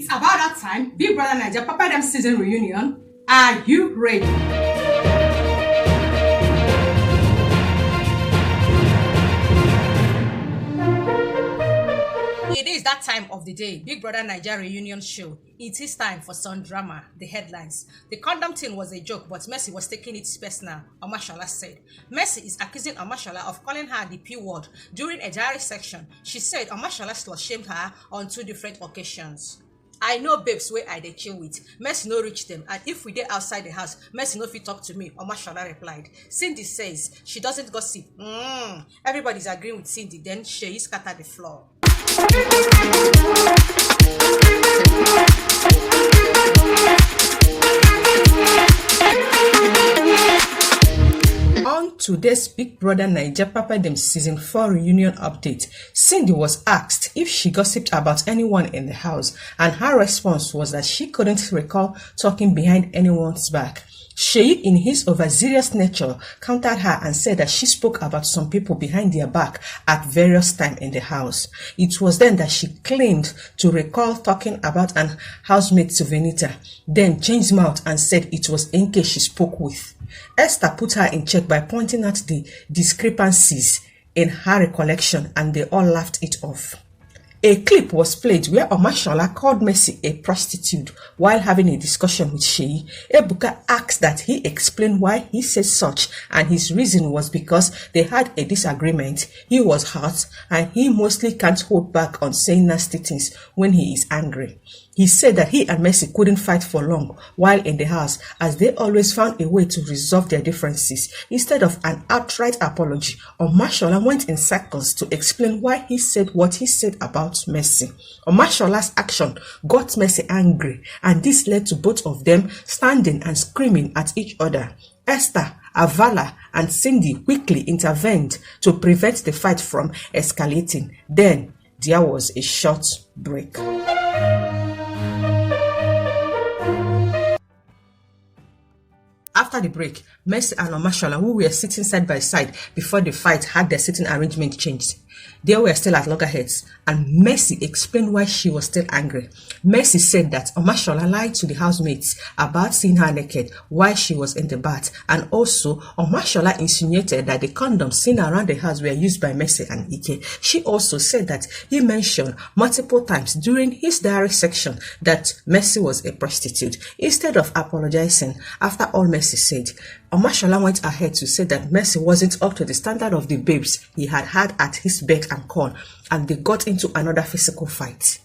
It's about that time. Big Brother Naija, Pepper Dem season reunion. Are you ready? It is that time of the day, Big Brother Naija reunion show. It is time for some drama. The headlines. The condom thing was a joke, but Mercy was taking it personal, Omashola said. Mercy is accusing Omashola of calling her the P word during a diary section. She said Omashola slut-shamed her on 2 different occasions. I know babes where I dey chill with. Mercy no reach them, and if we dey outside the house, Mercy no fit talk to me, Omashola replied. Cindy says she doesn't gossip. Everybody's agreeing with Cindy, then she scattered the floor. On today's Big Brother Naija Pepper Dem season 4 reunion update, Cindy was asked if she gossiped about anyone in the house, and her response was that she couldn't recall talking behind anyone's back. Sheyi, in his overzealous nature, countered her and said that she spoke about some people behind their back at various times in the house. It was then that she claimed to recall talking about an housemate to Venita, then changed mouth and said it was Nke she spoke with. Esther put her in check by pointing out the discrepancies in her recollection, and they all laughed it off. A clip was played where Omashola called Mercy a prostitute while having a discussion with Sheyi. Ebuka asked that he explain why he said such, and his reason was because they had a disagreement. He was hurt, and he mostly can't hold back on saying nasty things when he is angry. He said that he and Mercy couldn't fight for long while in the house, as they always found a way to resolve their differences. Instead of an outright apology, Omashola went in circles to explain why he said what he said about Mercy. Omashola's action got Mercy angry, and this led to both of them standing and screaming at each other. Esther, Wahala, and Cindy quickly intervened to prevent the fight from escalating. Then there was a short break. After the break, Mercy and Omashola, who were sitting side by side before the fight, had their sitting arrangement changed. They were still at loggerheads, and Mercy explained why she was still angry. Mercy said that Omashola lied to the housemates about seeing her naked while she was in the bath, and also Omashola insinuated that the condoms seen around the house were used by Mercy and Ike. She also said that he mentioned multiple times during his diary section that Mercy was a prostitute. Instead of apologizing after all Mercy said, Omashola went ahead to say that Mercy wasn't up to the standard of the babes he had had at his beck and call, and they got into another physical fight.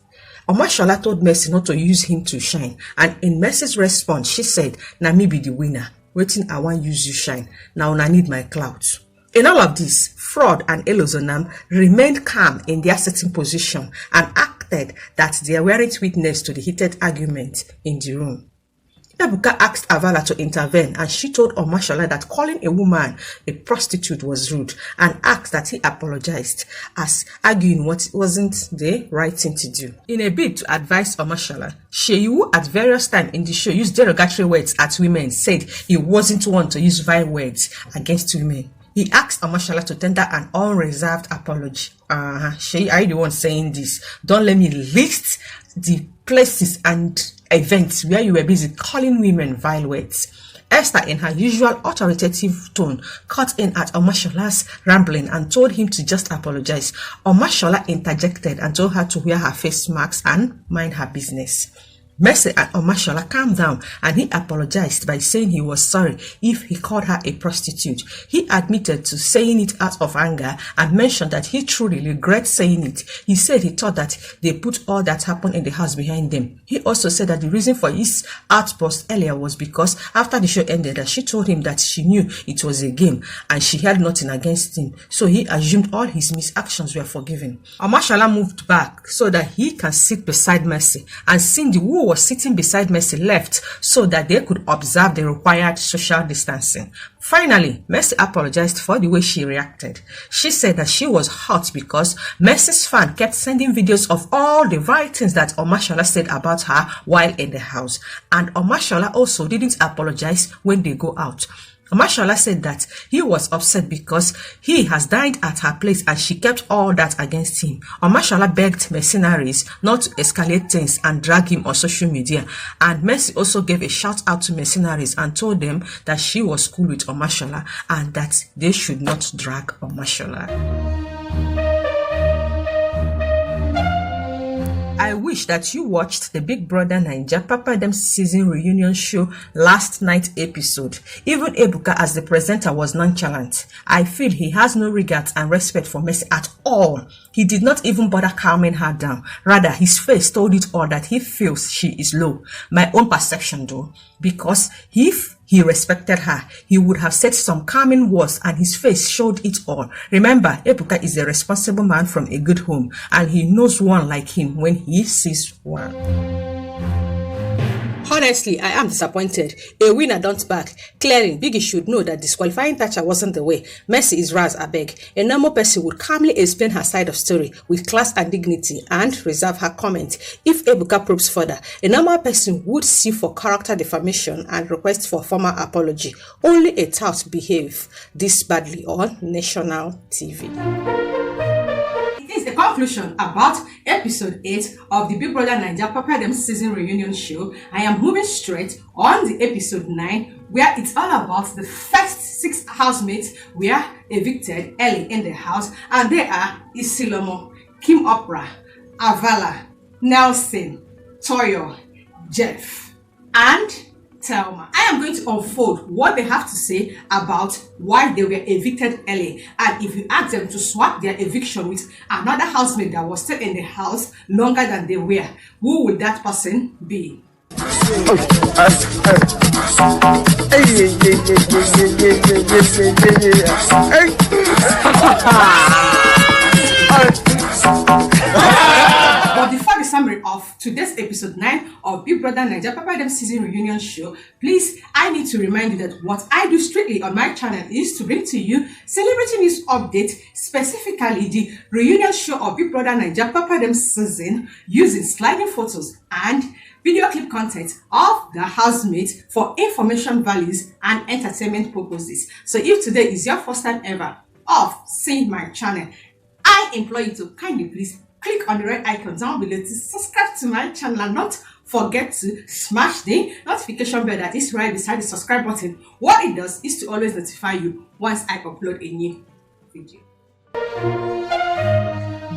Omashola told Mercy not to use him to shine, and in Mercy's response, she said, "Na me be the winner. Waiting, I want use you shine. Now I need my clout." In all of this, Fraud and Elozonam remained calm in their sitting position and acted that they weren't witness to the heated argument in the room. Ebuka asked Wahala to intervene, and she told Omashola that calling a woman a prostitute was rude, and asked that he apologized, as arguing what wasn't the right thing to do. In a bid to advise Omashola, Sheyi, who at various times in the show used derogatory words at women, said he wasn't one to use vile words against women. He asked Omashola to tender an unreserved apology. Sheyi, are you the one saying this? Don't let me list the places and events where you were busy calling women vile words. Esther, in her usual authoritative tone, cut in at Omashola's rambling and told him to just apologize. Omashola interjected and told her to wear her face masks and mind her business. Mercy and Omashola calmed down, and he apologized by saying he was sorry if he called her a prostitute. He admitted to saying it out of anger and mentioned that he truly regrets saying it. He said he thought that they put all that happened in the house behind them. He also said that the reason for his outburst earlier was because after the show ended, that she told him that she knew it was a game and she had nothing against him, so he assumed all his misactions were forgiven. Omashola moved back so that he can sit beside Mercy, and Cindy, who was sitting beside Mercy, left so that they could observe the required social distancing. Finally, Mercy apologized for the way she reacted. She said that she was hurt because Mercy's fan kept sending videos of all the vile things that Omashola said about her while in the house, and Omashola also didn't apologize when they go out. Omashola said that he was upset because he has dined at her place and she kept all that against him. Omashola begged mercenaries not to escalate things and drag him on social media. And Mercy also gave a shout out to mercenaries and told them that she was cool with Omashola and that they should not drag Omashola. I wish that you watched the Big Brother Naija Pepper Dem season reunion show last night episode. Even Ebuka as the presenter was nonchalant. I feel he has no regard and respect for Mercy at all. He did not even bother calming her down. Rather, his face told it all that he feels she is low. My own perception though, because if he respected her, he would have said some calming words and his face showed it all. Remember, Ebuka is a responsible man from a good home and he knows one like him when he sees one. Honestly, I am disappointed. A winner don't back. Clearly, Biggie should know that disqualifying Thatcher wasn't the way. Mercy is Raz abeg. A normal person would calmly explain her side of story with class and dignity and reserve her comment. If Ebuka probes further, a normal person would sue for character defamation and request for formal apology. Only a tout behave this badly on national TV. The conclusion about episode 8 of the Big Brother Naija Pepper Dem season reunion show. I am moving straight on the episode 9, where it's all about the first 6 housemates were evicted early in the house, and they are Isilomo, Kimoprah, Avala, Nelson, Toyo, Jeff, and Thelma. I am going to unfold what they have to say about why they were evicted early, and if you ask them to swap their eviction with another housemate that was still in the house longer than they were, who would that person be? But before the summary of today's episode 9 of Big Brother Naija Pepper Dem season reunion show, please, I need to remind you that what I do strictly on my channel is to bring to you celebrity news updates, specifically the reunion show of Big Brother Naija Pepper Dem season, using sliding photos and video clip content of the housemates for information values and entertainment purposes. So if today is your first time ever of seeing my channel, I implore you to kindly please click on the red icon down below to subscribe to my channel and not forget to smash the notification bell that is right beside the subscribe button. What it does is to always notify you once I upload a new video.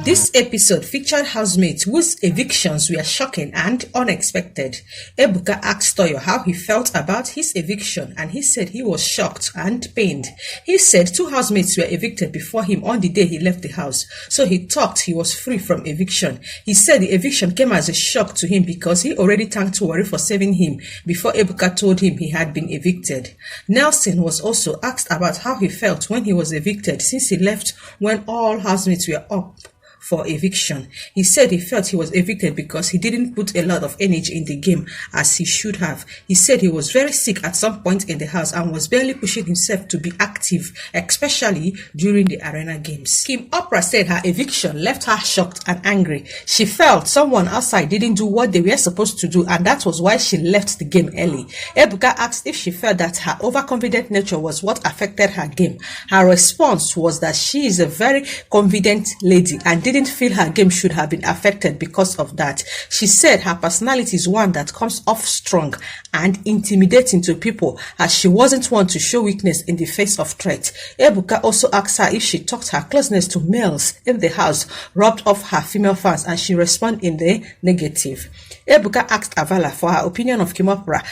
This episode featured housemates whose evictions were shocking and unexpected. Ebuka asked Toyo how he felt about his eviction and he said he was shocked and pained. He said 2 housemates were evicted before him on the day he left the house, so he thought he was free from eviction. He said the eviction came as a shock to him because he already thanked Worry for saving him before Ebuka told him he had been evicted. Nelson was also asked about how he felt when he was evicted since he left when all housemates were up for eviction. He said he felt he was evicted because he didn't put a lot of energy in the game as he should have. He said he was very sick at some point in the house and was barely pushing himself to be active, especially during the arena games. Kimoprah said her eviction left her shocked and angry. She felt someone outside didn't do what they were supposed to do, and that was why she left the game early. Ebuka asked if she felt that her overconfident nature was what affected her game. Her response was that she is a very confident lady and didn't feel her game should have been affected because of that. She said her personality is one that comes off strong and intimidating to people, as she wasn't one to show weakness in the face of threat. Ebuka also asked her if she thought her closeness to males in the house rubbed off her female fans, and she responded in the negative. Ebuka asked Avala for her opinion of Kimoprah,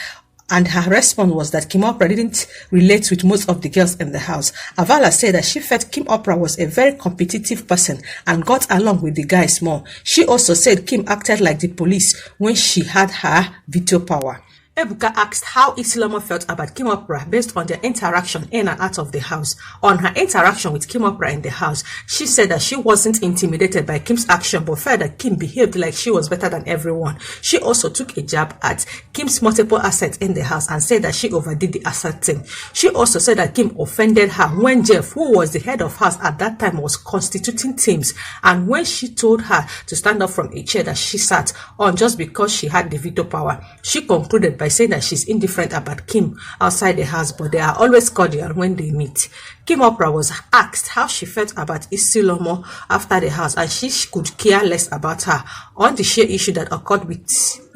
and her response was that Kimoprah didn't relate with most of the girls in the house. Avala said that she felt Kimoprah was a very competitive person and got along with the guys more. She also said Kim acted like the police when she had her veto power. Ebuka asked how Isilomo felt about Kimoprah based on their interaction in and out of the house. On her interaction with Kimoprah in the house, she said that she wasn't intimidated by Kim's action but felt that Kim behaved like she was better than everyone. She also took a jab at Kim's multiple assets in the house and said that she overdid the asset thing. She also said that Kim offended her when Jeff, who was the head of house at that time, was constituting teams, and when she told her to stand up from a chair that she sat on just because she had the veto power. She concluded by by saying that she's indifferent about Kim outside the house, but they are always cordial when they meet. Kimoprah was asked how she felt about Isilomo after the house, and she could care less about her. On the sheer issue that occurred with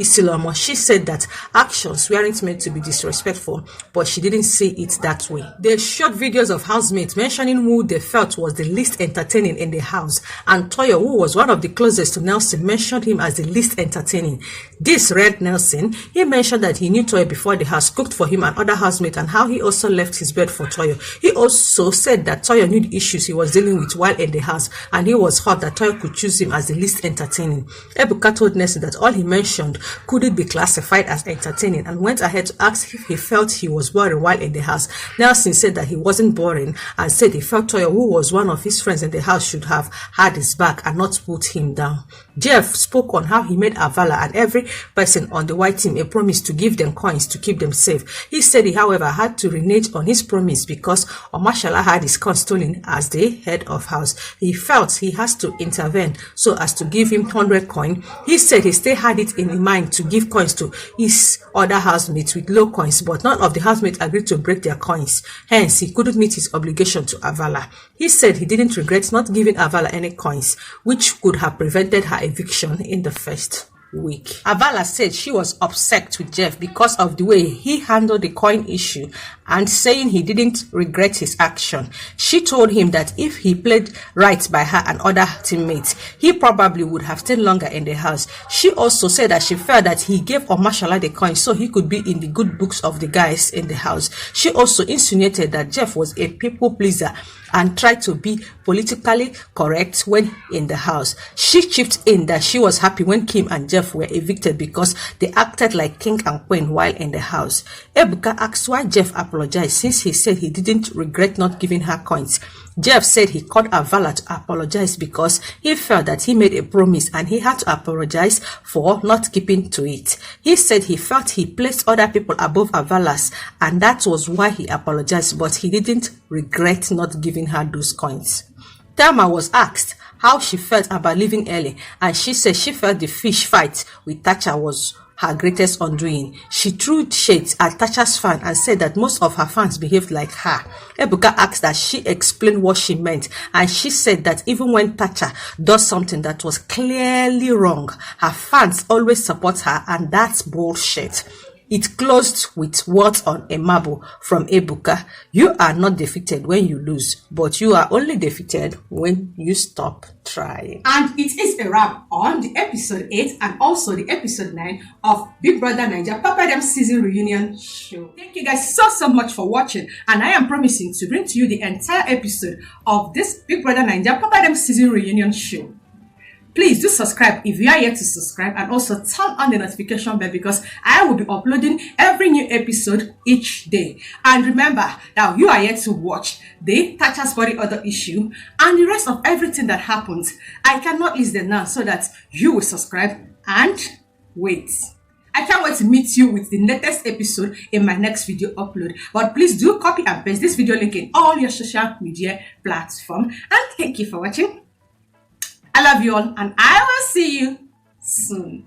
Isilomo, she said that actions weren't meant to be disrespectful, but she didn't see it that way. They showed videos of housemates mentioning who they felt was the least entertaining in the house, and Toyo, who was one of the closest to Nelson, mentioned him as the least entertaining. This read Nelson. He mentioned that he knew Toyo before the house, cooked for him and other housemates, and how he also left his bed for Toyo. He also said that Toyo knew the issues he was dealing with while in the house, and he was hurt that Toyo could choose him as the least entertaining. Ebuka told Nelson that all he mentioned couldn't be classified as entertaining, and went ahead to ask if he felt he was boring while in the house. Nelson said that he wasn't boring, and said he felt Toyo, who was one of his friends in the house, should have had his back and not put him down. Jeff spoke on how he made Avala and every person on the white team a promise to give them coins to keep them safe. He said he, however, had to renege on his promise because Omashola had his coins stolen as the head of house. He felt he has to intervene so as to give him 100 coins. He said he still had it in mind to give coins to his other housemates with low coins, but none of the housemates agreed to break their coins. Hence, he couldn't meet his obligation to Avala. He said he didn't regret not giving Avala any coins, which could have prevented her eviction in the first week. Avala said she was upset with Jeff because of the way he handled the coin issue, and saying he didn't regret his action. She told him that if he played right by her and other teammates, he probably would have stayed longer in the house. She also said that she felt that he gave Omashola the coin so he could be in the good books of the guys in the house. She also insinuated that Jeff was a people pleaser and tried to be politically correct when in the house. She chipped in that she was happy when Kim and Jeff were evicted because they acted like king and queen while in the house. Ebuka asked why Jeff apologized, since he said he didn't regret not giving her coins. Jeff said he called Avala to apologize because he felt that he made a promise and he had to apologize for not keeping to it. He said he felt he placed other people above Avala's, and that was why he apologized, but he didn't regret not giving her those coins. Thelma was asked how she felt about leaving early, and she said she felt the fish fight with Thatcher was her greatest undoing. She threw shades at Thatcher's fan and said that most of her fans behaved like her. Ebuka asked that she explain what she meant, and she said that even when Thatcher does something that was clearly wrong, her fans always support her, and that's bullshit. It closed with words on a marble from Ebuka. You are not defeated when you lose, but you are only defeated when you stop trying. And it is a wrap on the episode 8 and also the episode 9 of Big Brother Naija Pepper Dem season reunion show. Thank you guys so much for watching, and I am promising to bring to you the entire episode of this Big Brother Naija Pepper Dem season reunion show. Please do subscribe if you are yet to subscribe, and also turn on the notification bell because I will be uploading every new episode each day. And remember that you are yet to watch the Thatcher's body odor issue and the rest of everything that happens. I cannot list them now so that you will subscribe and wait. I can't wait to meet you with the latest episode in my next video upload. But please do copy and paste this video link in all your social media platforms. And thank you for watching. I love you all, and I will see you soon.